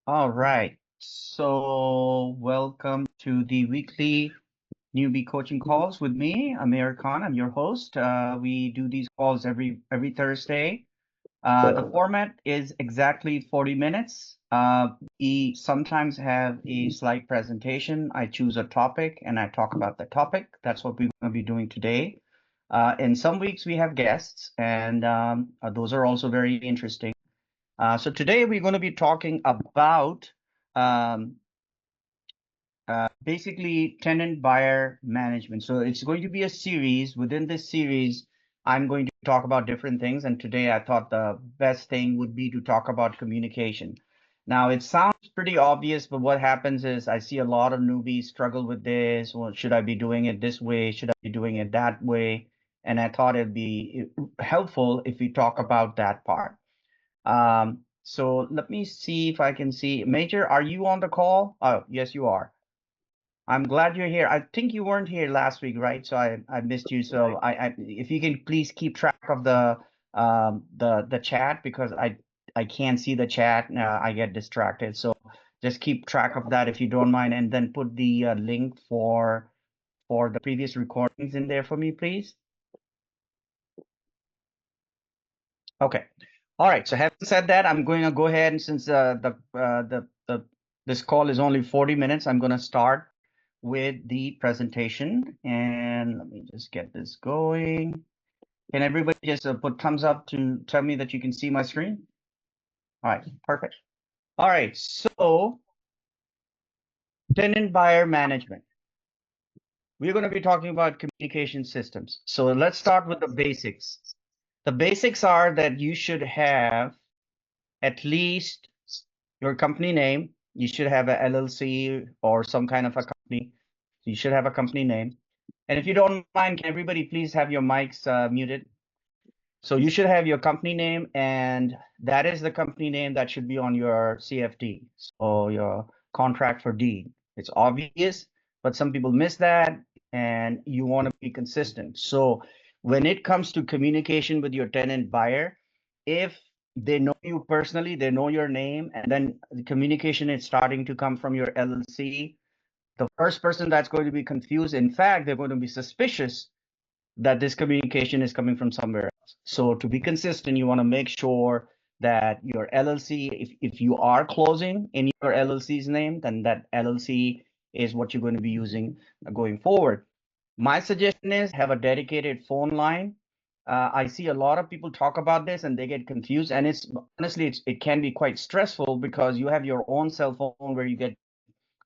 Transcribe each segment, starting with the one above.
All right. So, welcome to the weekly newbie coaching calls with me, Amir Khan. I'm your host. We do these calls every Thursday. The format is exactly 40 minutes. We sometimes have a slide presentation. I choose a topic and I talk about the topic. That's what we're going to be doing today. In some weeks, we have guests, and those are also very interesting. So today we're going to be talking about um, basically tenant buyer management. So it's going to be a series. Within this series, I'm going to talk about different things. And today I thought the best thing would be to talk about communication. Now, it sounds pretty obvious, but what happens is I see a lot of newbies struggle with this. Well, should I be doing it this way? Should I be doing it that way? And I thought it'd be helpful if we talk about that part. So let me see if I can see. Major, are you on the call? Oh, yes, you are. I'm glad you're here. I think you weren't here last week, right? So I missed you. So I if you can please keep track of the chat because I can't see the chat. I get distracted. So just keep track of that if you don't mind, and then put the link for the previous recordings in there for me, please. Okay. All right. So having said that, I'm going to go ahead and since the this call is only 40 minutes, I'm going to start with the presentation. And let me just get this going. Can everybody just put thumbs up to tell me that you can see my screen? All right. Perfect. All right. So tenant buyer management. We're going to be talking about communication systems. So let's start with the basics. The basics are that you should have at least your company name. You should have a LLC or some kind of a company. You should have a company name. And if you don't mind, can everybody please have your mics muted? So you should have your company name, and that is the company name that should be on your CFD or your contract for deed. It's obvious, but some people miss that, and you want to be consistent. So when it comes to communication with your tenant buyer, if they know you personally, they know your name, and then the communication is starting to come from your LLC, the first person that's going to be confused, in fact, they're going to be suspicious that this communication is coming from somewhere else. So to be consistent, you want to make sure that your LLC, if you are closing in your LLC's name, then that LLC is what you're going to be using going forward. My suggestion is have a dedicated phone line. I see a lot of people talk about this and they get confused, and it's honestly it can be quite stressful because you have your own cell phone where you get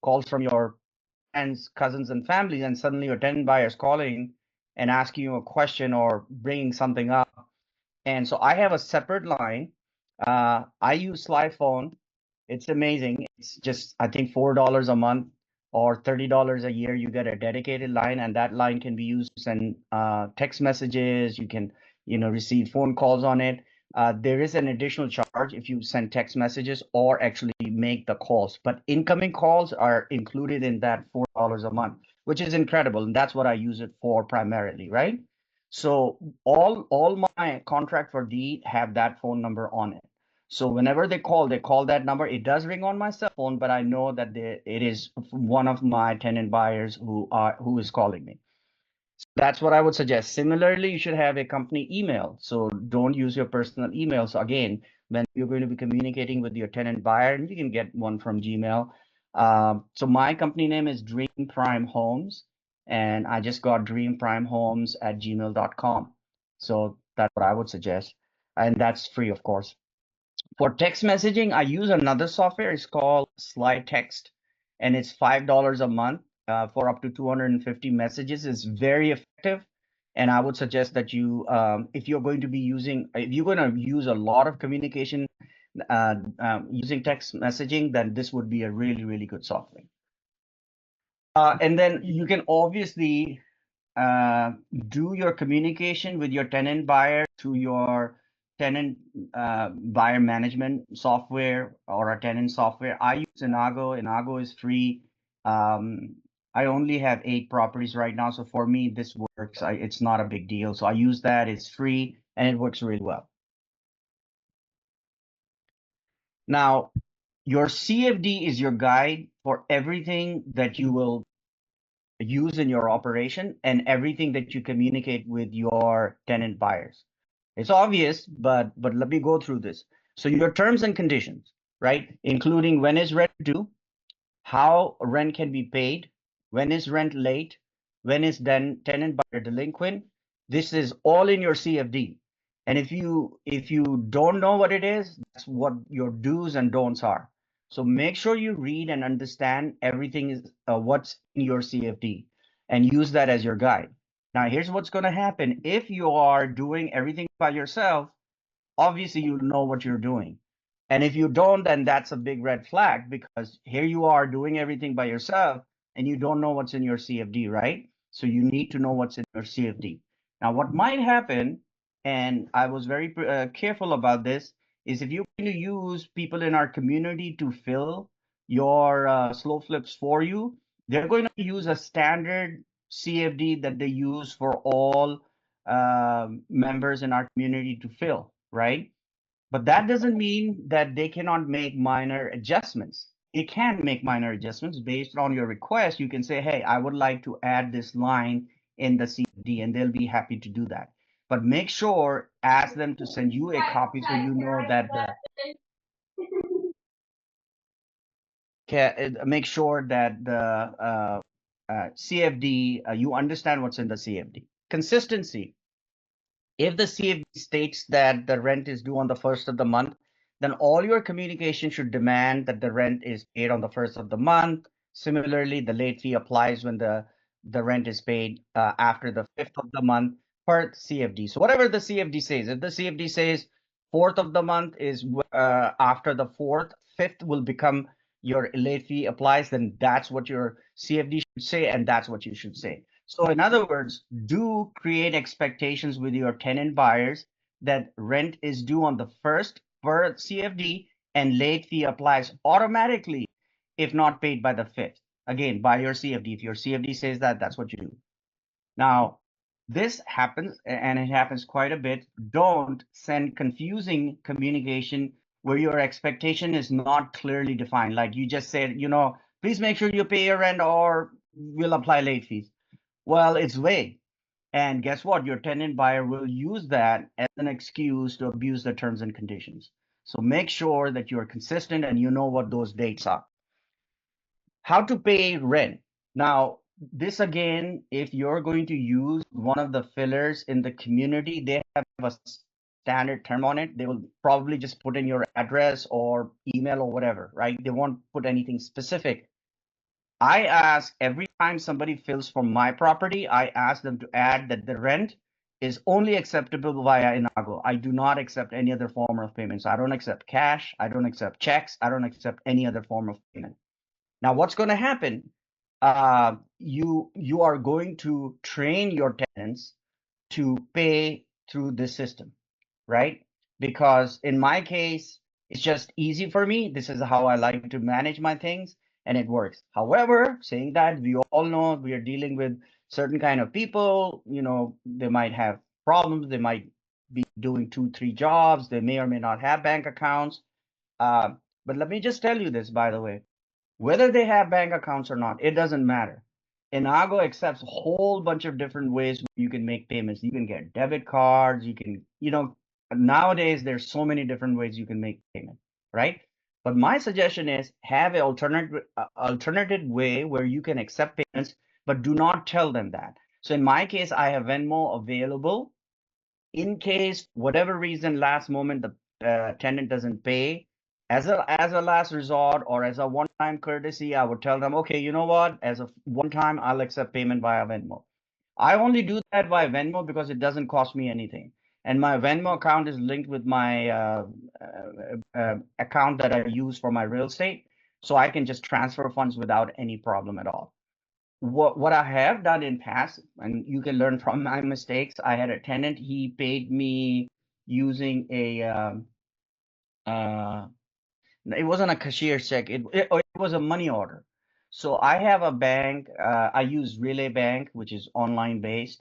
calls from your friends, cousins, and family, and suddenly your tenant buyer is calling and asking you a question or bringing something up. And so I have a separate line. I use Slyphone. It's amazing. It's just, I think, $4 a month or $30 a year. You get a dedicated line, and that line can be used to send text messages. You can, receive phone calls on it. There is an additional charge if you send text messages or actually make the calls, but incoming calls are included in that $4 a month, which is incredible. And that's what I use it for primarily, right? So all my contract for deed have that phone number on it. So whenever they call that number. It does ring on my cell phone, but I know that it is one of my tenant buyers who is calling me. That's what I would suggest. Similarly, you should have a company email. So don't use your personal email. So again, when you're going to be communicating with your tenant buyer, and you can get one from Gmail. So my company name is Dream Prime Homes, and I just got dreamprimehomes@gmail.com. So that's what I would suggest. And that's free, of course. For text messaging, I use another software. It's called Slide Text, and it's $5 a month for up to 250 messages. It's very effective, and I would suggest that if you're going to be if you're going to use a lot of communication using text messaging, then this would be a really, really good software. And then you can obviously do your communication with your tenant buyer through your tenant buyer management software or a tenant software. I use Inago. Inago is free. I only have 8 properties right now, so for me this works. It's not a big deal. So I use that. It's free and it works really well. Now, your CFD is your guide for everything that you will use in your operation and everything that you communicate with your tenant buyers. It's obvious, but let me go through this. So your terms and conditions, right? Including when is rent due, how rent can be paid, when is rent late, when is then tenant buyer delinquent. This is all in your CFD. And if you don't know what it is, that's what your do's and don'ts are. So make sure you read and understand everything is what's in your CFD and use that as your guide. Now, here's what's going to happen. If you are doing everything by yourself, obviously you know what you're doing. And if you don't, then that's a big red flag because here you are doing everything by yourself and you don't know what's in your CFD, right? So you need to know what's in your CFD. Now, what might happen, and I was very careful about this, is if you're going to use people in our community to fill your SlowFlips for you, they're going to use a standard CFD that they use for all members in our community to fill, right? But that doesn't mean that they cannot make minor adjustments. It can make minor adjustments based on your request. You can say, hey, I would like to add this line in the CFD, and they'll be happy to do that. But make sure, ask them to send you a copy so you know that make sure that the CFD, you understand what's in the CFD. Consistency. If the CFD states that the rent is due on the first of the month, then all your communication should demand that the rent is paid on the first of the month. Similarly, the late fee applies when the rent is paid after the fifth of the month per CFD. So whatever the CFD says, if the CFD says fourth of the month is after the fourth, fifth will become your late fee applies, then that's what your CFD should say, and that's what you should say. So in other words, do create expectations with your tenant buyers that rent is due on the first per CFD and late fee applies automatically if not paid by the fifth. Again, by your CFD. If your CFD says that, that's what you do. Now, this happens, and it happens quite a bit. Don't send confusing communication where your expectation is not clearly defined. Like you just said, please make sure you pay your rent or we'll apply late fees. Well, it's vague. And guess what? Your tenant buyer will use that as an excuse to abuse the terms and conditions. So make sure that you're consistent and you know what those dates are. How to pay rent. Now, this again, if you're going to use one of the fillers in the community, they have a standard term on it. They will probably just put in your address or email or whatever, right? They won't put anything specific. I ask every time somebody fills for my property, I ask them to add that the rent is only acceptable via Inago. I do not accept any other form of payments. I don't accept cash. I don't accept checks. I don't accept any other form of payment. Now, what's going to happen? You are going to train your tenants to pay through this system, right? Because in my case, it's just easy for me. This is how I like to manage my things, and it works. However, saying that, we all know we are dealing with certain kind of people. They might have problems. They might be doing 2, 3 jobs. They may or may not have bank accounts. Uh, but let me just tell you this, by the way. Whether they have bank accounts or not, it doesn't matter. Inago accepts a whole bunch of different ways you can make payments. You can get debit cards. Nowadays there's so many different ways you can make payment, right? But my suggestion is have an alternative way where you can accept payments, but do not tell them that. So in my case, I have Venmo available in case whatever reason last moment the tenant doesn't pay as a last resort or as a one-time courtesy, I would tell them, okay, you know what, as a one time I'll accept payment via Venmo. I only do that via Venmo because it doesn't cost me anything, and my Venmo account is linked with my account that I use for my real estate, so I can just transfer funds without any problem at all. What I have done in past, and you can learn from my mistakes. I had a tenant, he paid me using uh, it wasn't a cashier's check. It was a money order. So I have a bank. I use Relay Bank, which is online based.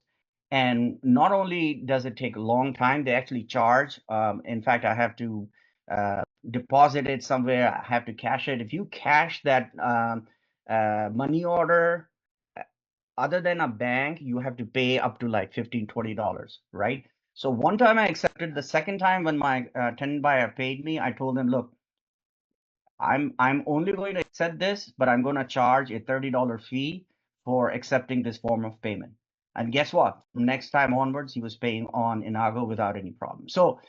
And not only does it take a long time, they actually charge. In fact, I have to deposit it somewhere, I have to cash it. If you cash that money order, other than a bank, you have to pay up to like $15-20, right? So one time I accepted. The second time when my tenant buyer paid me, I told him, look, I'm only going to accept this, but I'm going to charge a $30 fee for accepting this form of payment. And guess what? Next time onwards, he was paying on Inago without any problem. So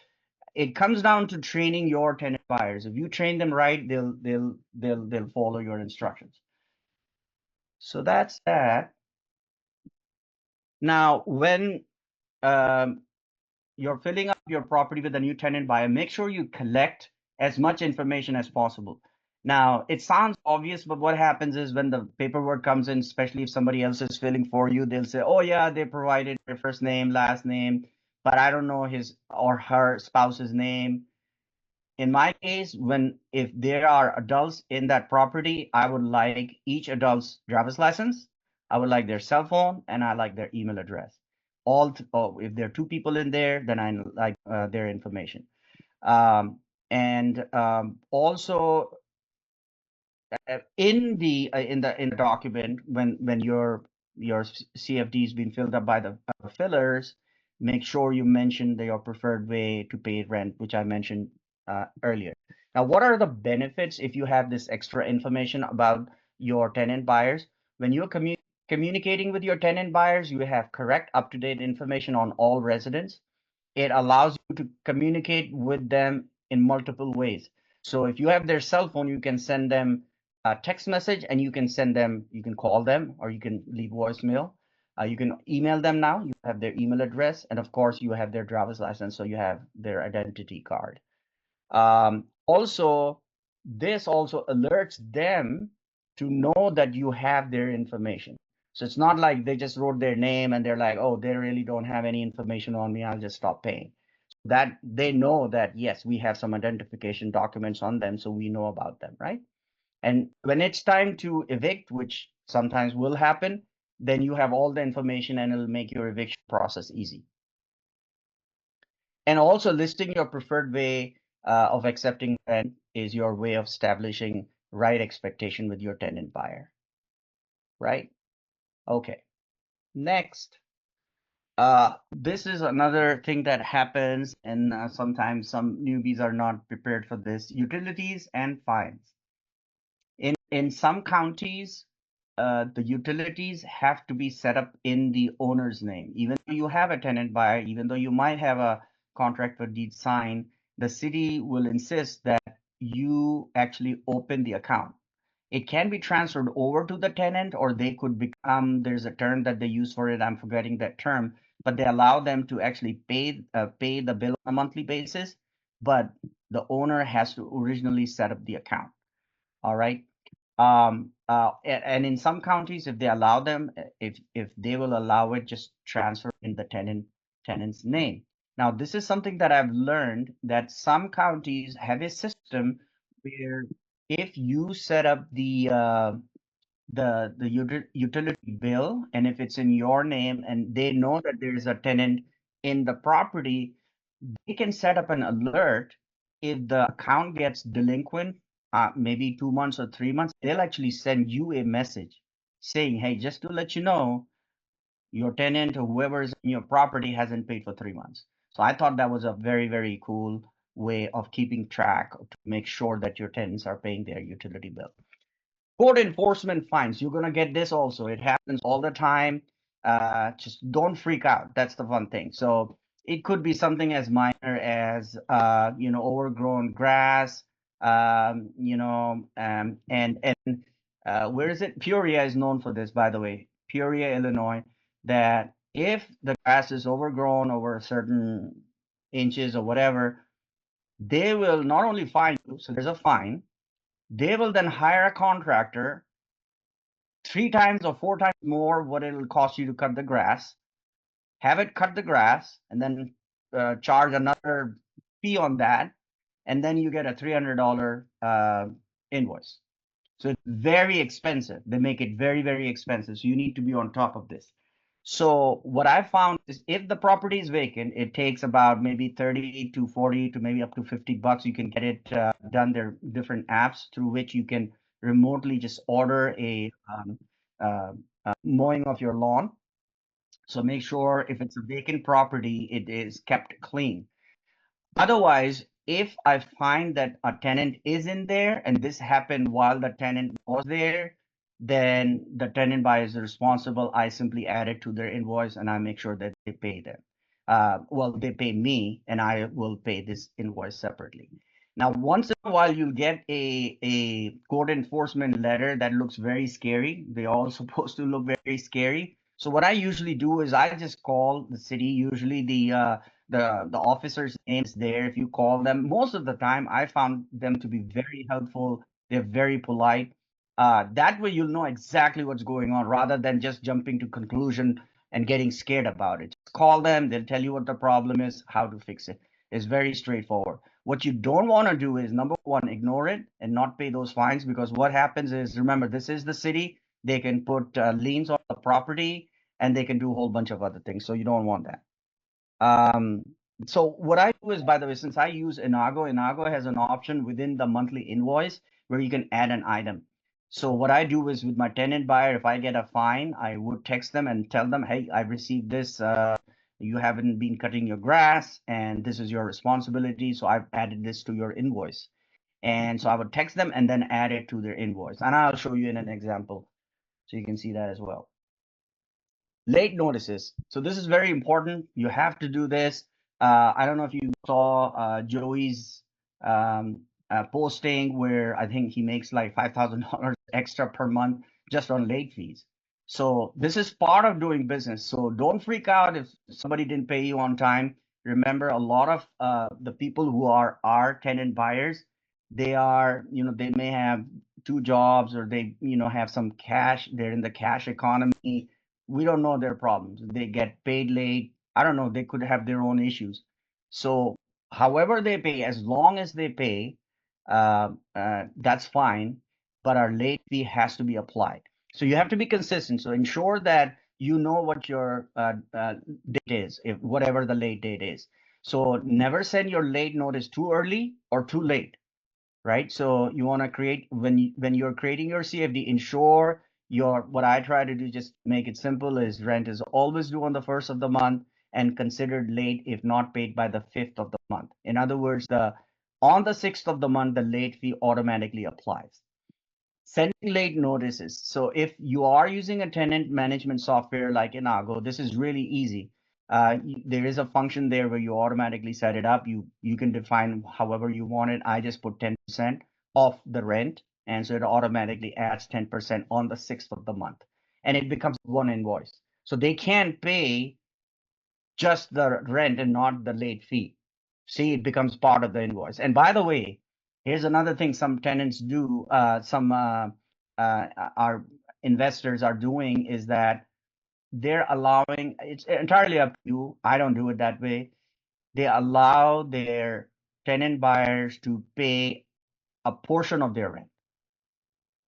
it comes down to training your tenant buyers. If you train them right, they'll follow your instructions. So that's that. Now, when um, you're filling up your property with a new tenant buyer, make sure you collect as much information as possible. Now, it sounds obvious, but what happens is when the paperwork comes in, especially if somebody else is filling for you, they'll say, oh, yeah, they provided their first name, last name, but I don't know his or her spouse's name. In my case, if there are adults in that property, I would like each adult's driver's license. I would like their cell phone, and I like their email address. If there are two people in there, then I like their information. And also in the document, when your CFD is being filled up by the fillers, make sure you mention your preferred way to pay rent, which I mentioned earlier. Now, what are the benefits if you have this extra information about your tenant buyers? When you're communicating with your tenant buyers, you have correct, up-to-date information on all residents. It allows you to communicate with them in multiple ways. So if you have their cell phone, you can send them a text message, and you can call them, or you can leave voicemail. You can email them now. You have their email address, and of course, you have their driver's license, so you have their identity card. Also, this also alerts them to know that you have their information. So it's not like they just wrote their name and they're like, oh, they really don't have any information on me, I'll just stop paying. That they know that, yes, we have some identification documents on them, so we know about them, right? And when it's time to evict, which sometimes will happen, then you have all the information and it'll make your eviction process easy. And also listing your preferred way of accepting rent is your way of establishing right expectation with your tenant buyer, right? Okay, next. This is another thing that happens, and sometimes some newbies are not prepared for this: utilities and fines. In some counties, the utilities have to be set up in the owner's name. Even though you have a tenant buyer, even though you might have a contract for deed signed, the city will insist that you actually open the account. It can be transferred over to the tenant, or they could become, there's a term that they use for it, I'm forgetting that term, but they allow them to actually pay the bill on a monthly basis, but the owner has to originally set up the account. All right. And in some counties, if they allow them, if they will allow it, just transfer in the tenant's name. Now, this is something that I've learned, that some counties have a system where if you set up the utility bill, and if it's in your name and they know that there is a tenant in the property, they can set up an alert. If the account gets delinquent, maybe 2 months or 3 months, they'll actually send you a message saying, hey, just to let you know, your tenant or whoever is in your property hasn't paid for 3 months. So I thought that was a very, very cool way of keeping track to make sure that your tenants are paying their utility bill. Court enforcement fines, you're going to get this also. It happens all the time. Just don't freak out. That's the fun thing. So it could be something as minor as, overgrown grass, and where is it? Peoria is known for this, by the way. Peoria, Illinois, that if the grass is overgrown over a certain inches or whatever, they will not only fine you, so there's a fine, they will then hire a contractor 3 times or 4 times more what it'll cost you to cut the grass, have it cut the grass, and then charge another fee on that, and then you get a $300 invoice. So it's very expensive. They make it very, very expensive. So you need to be on top of this. So what I found is if the property is vacant, it takes about maybe 30 to 40 to maybe up to $50. You can get it done. There are different apps through which you can remotely just order a uh, mowing of your lawn. So make sure if it's a vacant property, it is kept clean. Otherwise, if I find that a tenant is in there and this happened while the tenant was there, then the tenant buyer is responsible. I simply add it to their invoice and I make sure that they pay them. Well, they pay me and I will pay this invoice separately. Now, once in a while, you'll get a court enforcement letter that looks very scary. They're all supposed to look very scary. So what I usually do is I just call the city, usually the officer's name is there. If you call them, most of the time I found them to be very helpful. They're very polite. That way you'll know exactly what's going on rather than just jumping to conclusion and getting scared about it. Just call them, they'll tell you what the problem is, how to fix it. It's very straightforward. What you don't want to do is number one, ignore it and not pay those fines, because what happens is, remember, this is the city. They can put liens on the property and they can do a whole bunch of other things. So you don't want that. Um, so what I do is, by the way, since I use Inago has an option within the monthly invoice where you can add an item. So what I do is with my tenant buyer, if I get a fine, I would text them and tell them, hey, I received this. You haven't been cutting your grass and this is your responsibility. So I've added this to your invoice. And so I would text them and then add it to their invoice. And I'll show you in an example so you can see that as well. Late notices. So this is very important. You have to do this. I don't know if you saw Joey's posting where I think he makes like $5,000 extra per month just on late fees. So this is part of doing business. So don't freak out if somebody didn't pay you on time. Remember, a lot of the people who are our tenant buyers, they are, they may have two jobs or they, have some cash. They're in the cash economy. We don't know their problems. They get paid late. I don't know. They could have their own issues. So, however they pay, as long as they pay, that's fine. But our late fee has to be applied. So you have to be consistent. So ensure that you know what your date is, if whatever the late date is. So never send your late notice too early or too late, right? So you want to create when you're creating your CFD, ensure your what I try to do, just make it simple, is rent is always due on the first of the month and considered late if not paid by the fifth of the month. In other words, the on the sixth of the month, the late fee automatically applies. Sending late notices. So if you are using a tenant management software like Inago, this is really easy. There is a function there where you automatically set it up. You can define however you want it. I just put 10% off the rent, and so it automatically adds 10% on the sixth of the month, and it becomes one invoice. So they can pay just the rent and not the late fee. See, it becomes part of the invoice. And by the way, here's another thing some tenants do, some our investors are doing, is that they're allowing, it's entirely up to you. I don't do it that way. They allow their tenant buyers to pay a portion of their rent.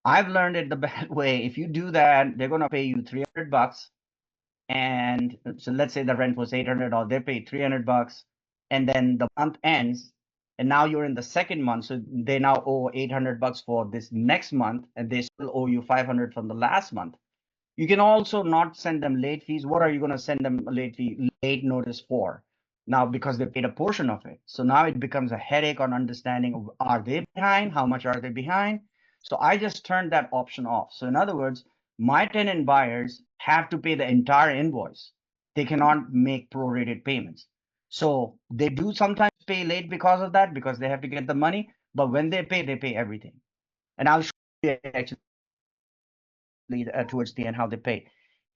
I've learned it the bad way. If you do that, they're going to pay you $300. And so let's say the rent was $800, they paid $300, and then the month ends, and now you're in the second month, so they now owe $800 for this next month, and they still owe you 500 from the last month. You can also not send them late fees. What are you going to send them late notice for? Now, because they paid a portion of it. So now it becomes a headache on understanding of, are they behind? How much are they behind? So I just turned that option off. So in other words, my tenant buyers have to pay the entire invoice. They cannot make prorated payments. So they do sometimes pay late because of that, because they have to get the money. But when they pay everything. And I'll show you actually towards the end how they pay.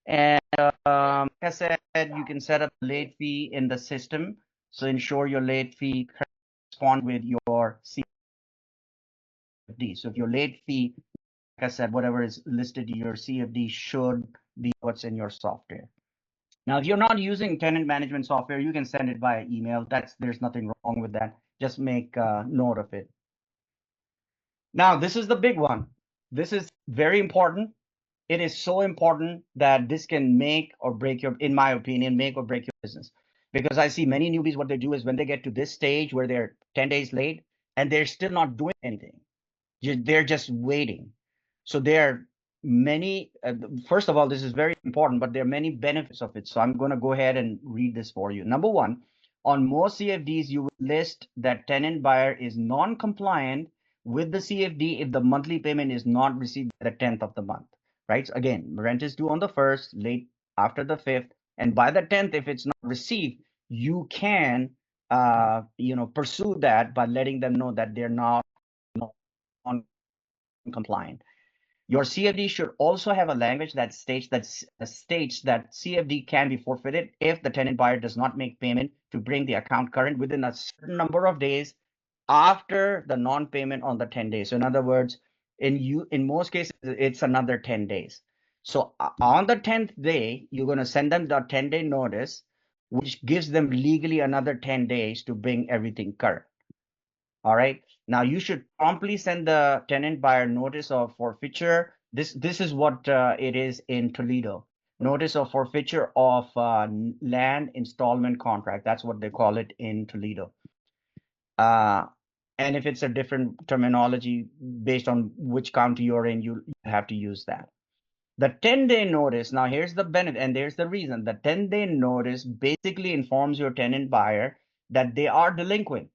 And like I said, you can set up a late fee in the system. So ensure your late fee corresponds with your CFD. So if your late fee, like I said, whatever is listed in your CFD should be what's in your software. Now, if you're not using tenant management software, you can send it via email. There's nothing wrong with that. Just make note of it. Now, this is the big one. This is very important. it is so important that this can make or break your, in my opinion, make or break your business. Because I see many newbies, what they do is when they get to this stage where they're 10 days late and they're still not doing anything, they're just waiting. So there are many, first of all, this is very important, but there are many benefits of it. So I'm going to go ahead and read this for you. Number one, on most CFDs, you will list that tenant buyer is non-compliant with the CFD if the monthly payment is not received by the 10th of the month, right? So again, rent is due on the 1st, late after the 5th, and by the 10th, if it's not received, you can, pursue that by letting them know that they're not non-compliant. Your CFD should also have a language that states that CFD can be forfeited if the tenant buyer does not make payment to bring the account current within a certain number of days after the non-payment on the 10 days. So in other words, in most cases, it's another 10 days. So on the 10th day, you're going to send them the 10-day notice, which gives them legally another 10 days to bring everything current. All right. Now you should promptly send the tenant buyer notice of forfeiture. This is what it is in Toledo. Notice of forfeiture of land installment contract. That's what they call it in Toledo. And if it's a different terminology based on which county you're in, you have to use that. The 10-day notice, now here's the benefit, and there's the reason. The 10-day notice basically informs your tenant buyer that they are delinquent.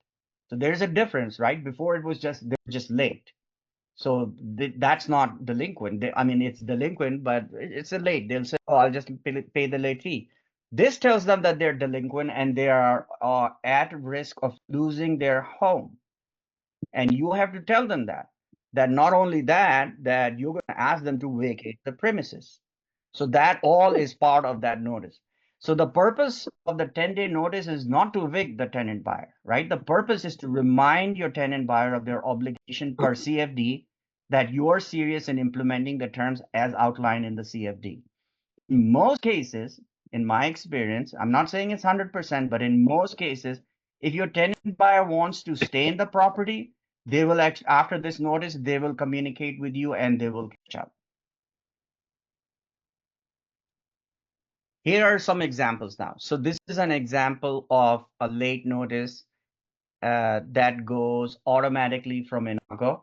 So there's a difference, right? Before it was just late. So that's not delinquent. I mean, it's delinquent, but it's a late. They'll say, "Oh, I'll just pay the late fee." This tells them that they're delinquent and they are at risk of losing their home. And you have to tell them that not only that you're going to ask them to vacate the premises. So that all is part of that notice. So the purpose of the 10-day notice is not to evict the tenant buyer, right? The purpose is to remind your tenant buyer of their obligation per CFD, that you are serious in implementing the terms as outlined in the CFD. In most cases, in my experience, I'm not saying it's 100%, but in most cases, if your tenant buyer wants to stay in the property, they will after this notice, they will communicate with you and they will catch up. Here are some examples now. So this is an example of a late notice that goes automatically from Inago.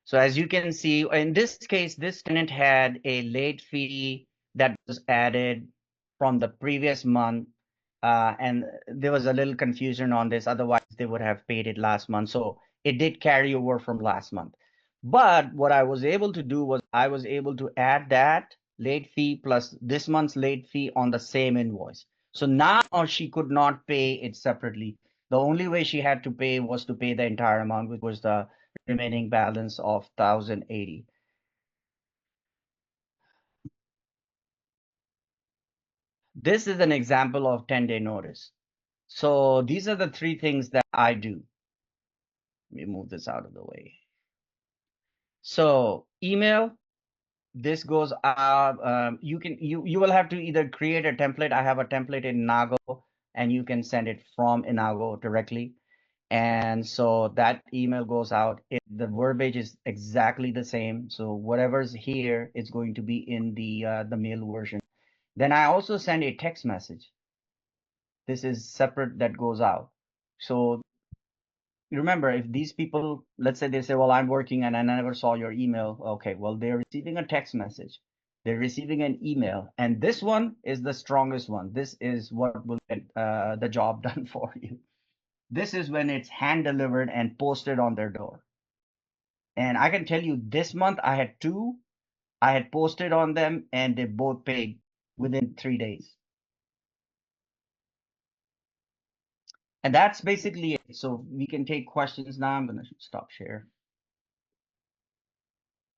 So as you can see, in this case, this tenant had a late fee that was added from the previous month. And there was a little confusion on this. Otherwise, they would have paid it last month. So it did carry over from last month. But what I was able to do was I was able to add that late fee plus this month's late fee on the same invoice. So now she could not pay it separately. The only way she had to pay was to pay the entire amount, which was the remaining balance of 1,080. This is an example of 10-day notice. So these are the three things that I do. Let me move this out of the way. So email, this goes out. You will have to either create a template. I have a template in Inago, and you can send it from Inago directly. And so that email goes out. The verbiage is exactly the same. So whatever's here is going to be in the mail version. Then I also send a text message. This is separate that goes out. So remember, if these people, let's say they say, well, I'm working and I never saw your email. Okay, well, they're receiving a text message. They're receiving an email. And this one is the strongest one. This is what will get the job done for you. This is when it's hand delivered and posted on their door. And I can tell you this month I had two. I had posted on them and they both paid within 3 days. And that's basically it. So we can take questions now. I'm going to stop share.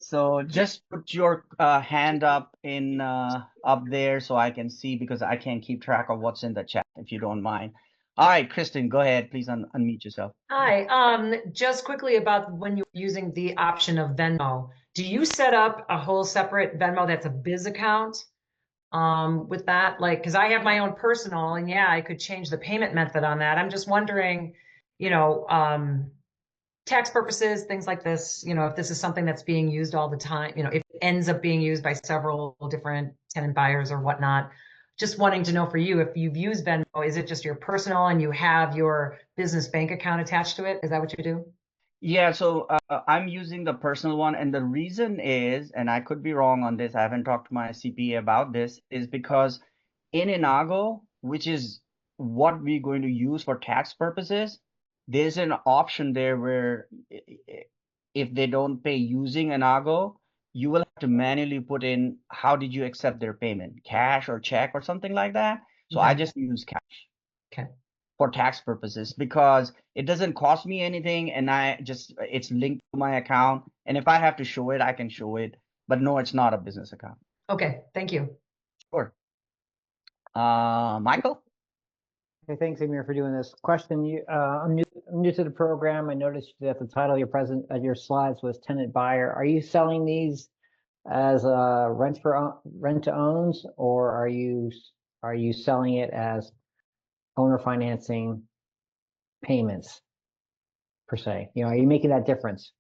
So just put your hand up in up there so I can see, because I can't keep track of what's in the chat, if you don't mind. All right, Kristen, go ahead. Please unmute yourself. Hi. Just quickly about when you're using the option of Venmo. Do you set up a whole separate Venmo that's a biz account with that? Like, because I have my own personal, and yeah, I could change the payment method on that. I'm just wondering, you know, tax purposes, things like this, you know, if this is something that's being used all the time, you know, if ends up being used by several different tenant buyers or whatnot. Just wanting to know for you, if you've used Venmo, is it just your personal and you have your business bank account attached to it? Is that what you do? Yeah, so I'm using the personal one, and the reason is, and I could be wrong on this, I haven't talked to my CPA about this, is because in Inago, which is what we're going to use for tax purposes, there's an option there where if they don't pay using Inago, you will have to manually put in how did you accept their payment, cash or check or something like that. So I Okay. just use cash Okay. for tax purposes because it doesn't cost me anything and it's linked to my account. And if I have to show it, I can show it. But no, it's not a business account. Okay. Thank you. Sure. Michael? Hey, thanks, Amir, for doing this. Question: I'm new to the program. I noticed that the title of your slides was tenant buyer. Are you selling these as rent to owns, or are you selling it as owner financing payments per se? Are you making that difference?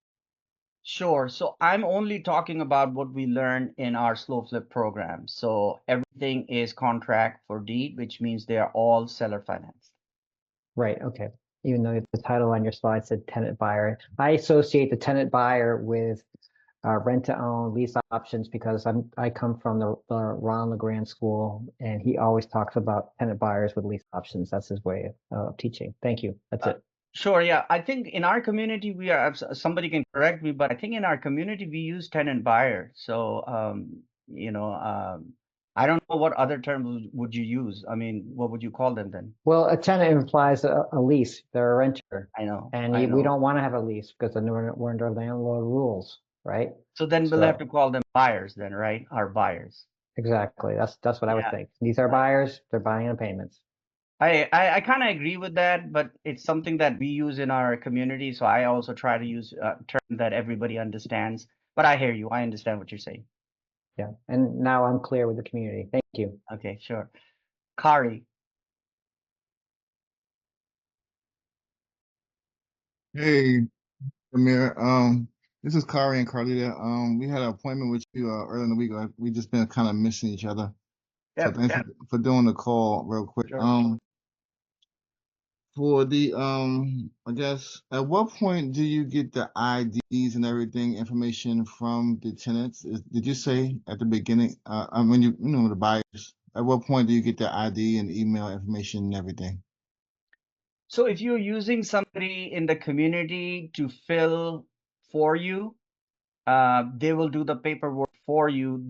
Sure. So I'm only talking about what we learned in our SlowFlip program. So everything is contract for deed, which means they are all seller financed. Right. Okay. Even though the title on your slide said tenant buyer, I associate the tenant buyer with rent to own lease options because I come from the Ron LeGrand school, and he always talks about tenant buyers with lease options. That's his way of teaching. Thank you. That's Uh, it. sure. Yeah. I think in our community, somebody can correct me, but I think in our community, we use tenant buyer. So, I don't know what other terms would you use. I mean, what would you call them then? Well, a tenant implies a lease. They're a renter, I know, and I we know. don't want to have a lease because we're under landlord rules, right? So then we'll have to So call them buyers then, right? Our buyers. exactly, that's what I would Yeah. think. These are buyers. They're buying on payments. I kind of agree with that, but it's something that we use in our community. So I also try to use a term that everybody understands. But I hear you. I understand what you're saying. Yeah. And now I'm clear with the community. Thank you. Okay, sure. Kari. Hey, Amir. This is Kari and Carlita. We had an appointment with you earlier in the week. We just been kind of missing each other. So Yep, thanks yep, for doing the call real quick. sure. For the I guess at what point do you get the IDs and everything information from the tenants? Did you say at the beginning? When you know the buyers. At what point do you get the ID and email information and everything? So if you're using somebody in the community to fill for you, they will do the paperwork for you.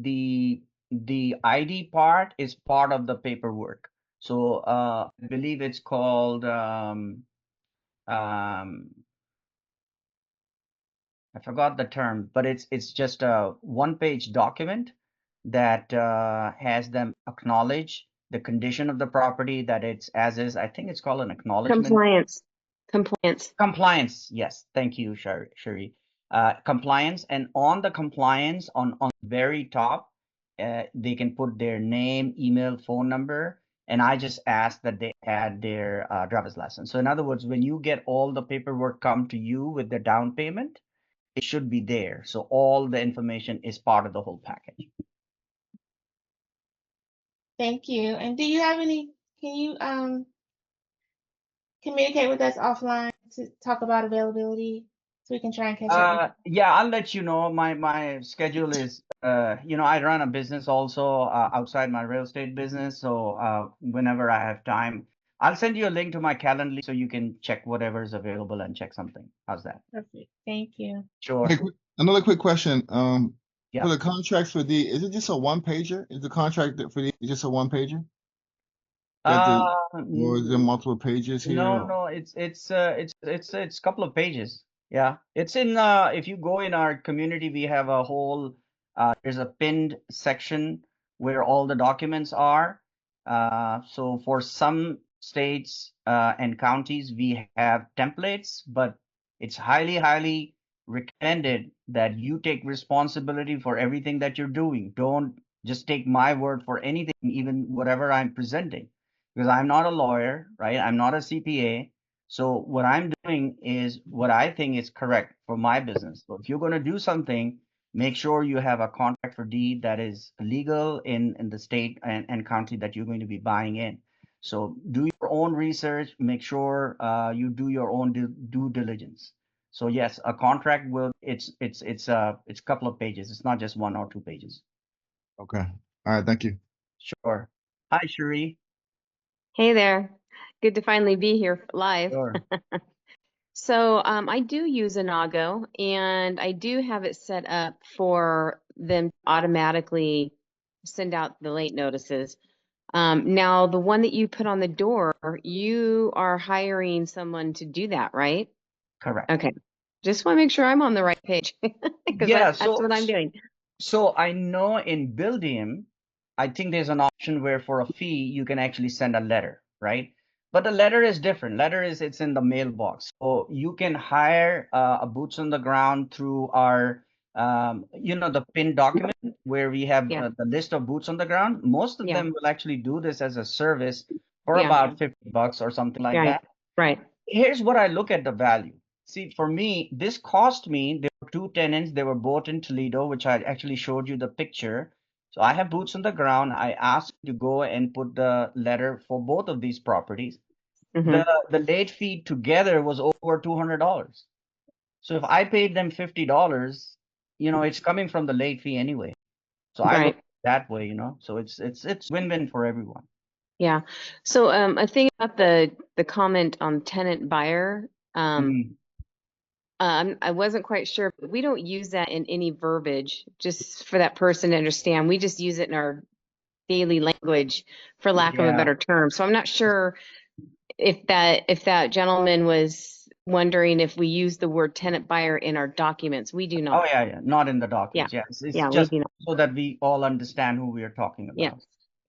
The ID part is part of the paperwork. So I believe it's called um, I forgot the term, but it's just a one-page document that has them acknowledge the condition of the property that it's as is. I think it's called an acknowledgement. Compliance. Compliance. Compliance, yes. Thank you, Sherry. Compliance, and on the compliance, on the very top, they can put their name, email, phone number, and I just ask that they add their driver's license. So in other words, when you get all the paperwork come to you with the down payment, it should be there. So all the information is part of the whole package. Thank you. And do you have can you communicate with us offline to talk about availability so we can try and catch up with you? Yeah, I'll let you know. My schedule is, I run a business also outside my real estate business. So whenever I have time, I'll send you a link to my calendar so you can check whatever is available and check something. How's that? Perfect. Thank you. Sure. Another quick question. Yeah. For the contracts for the, is it just a one pager? Is the contract for the just a one pager? That the, or is there multiple pages here? No, it's a couple of pages. Yeah. It's in if you go in our community, we have a whole there's a pinned section where all the documents are. So for some states and counties, we have templates, but it's highly recommended that you take responsibility for everything that you're doing. Don't just take my word for anything, even whatever I'm presenting, because I'm not a lawyer, right? I'm not a CPA. So what I'm doing is what I think is correct for my business. So if you're going to do something, Make sure you have a contract for deed that is legal in the state and county that you're going to be buying in. So do your own research, make sure you do your own due diligence. So yes, a contract will, it's a couple of pages. It's not just 1 or 2 pages. Okay. All right. Thank you. Sure. Hi, Cherie. Hey there. Good to finally be here live. Sure. So I do use Inago, and I do have it set up for them to automatically send out the late notices. Now, the one that you put on the door, you are hiring someone to do that, right? Correct. Okay. Just want to make sure I'm on the right page because Yeah, that's what I'm doing. So I know in Buildium, I think there's an option where for a fee you can actually send a letter, right? But the letter is different. Letter is it's in the mailbox. So you can hire a boots on the ground through our, the pin document where we have Yeah. the list of boots on the ground. Most of Yeah. them will actually do this as a service for Yeah. about $50 or something like Right. that. Right. Here's what I look at the value. See, for me, this cost me, there were 2 tenants, they were both in Toledo, which I actually showed you the picture. So I have boots on the ground. I asked to go and put the letter for both of these properties. Mhm. The late fee together was over $200. So if I paid them $50, it's coming from the late fee anyway. So I look Right. that way, so it's win-win for everyone. Yeah. So a thing about the comment on tenant buyer, Mhm. I wasn't quite sure, but we don't use that in any verbiage, just for that person to understand. We just use it in our daily language, for lack of a Yeah. better term. So I'm not sure if that gentleman was wondering if we use the word tenant buyer in our documents. We do Oh, not. yeah. Not in the documents. Yeah. It's Yeah, we just do not. so that we all understand who we are talking Yeah. about.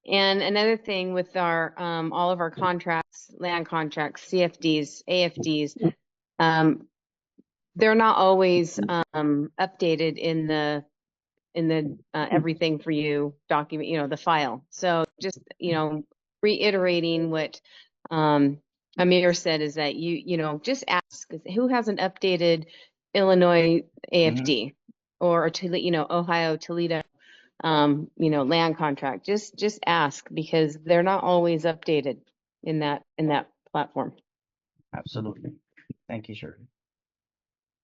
And another thing with our all of our contracts, land contracts, CFDs, AFDs, they're not always updated in the everything for you document, the file. So just, reiterating what Amir said is that just ask who has an updated Illinois AFD or Ohio Toledo land contract. Just ask, because they're not always updated in that platform. Absolutely. Thank you, Shirley.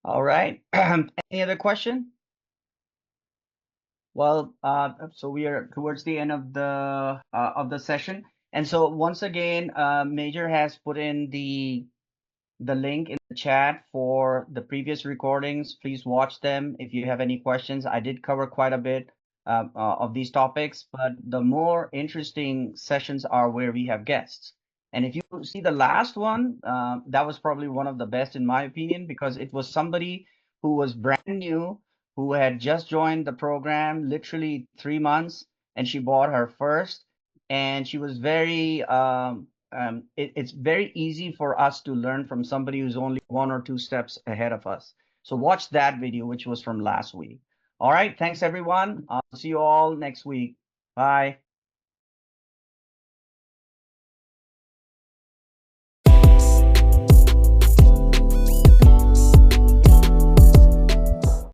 All right. Any other question? Well, so we are towards the end of the session, and so once again, Major has put in the link in the chat for the previous recordings. Please watch them if you have any questions. I did cover quite a bit of these topics, but the more interesting sessions are where we have guests. And if you see the last one, that was probably one of the best in my opinion, because it was somebody who was brand new, who had just joined the program literally 3 months, and she bought her first, and she was very it's very easy for us to learn from somebody who's only 1 or 2 steps ahead of us. So watch that video, which was from last week. All right, thanks everyone. I'll see you all next week. Bye.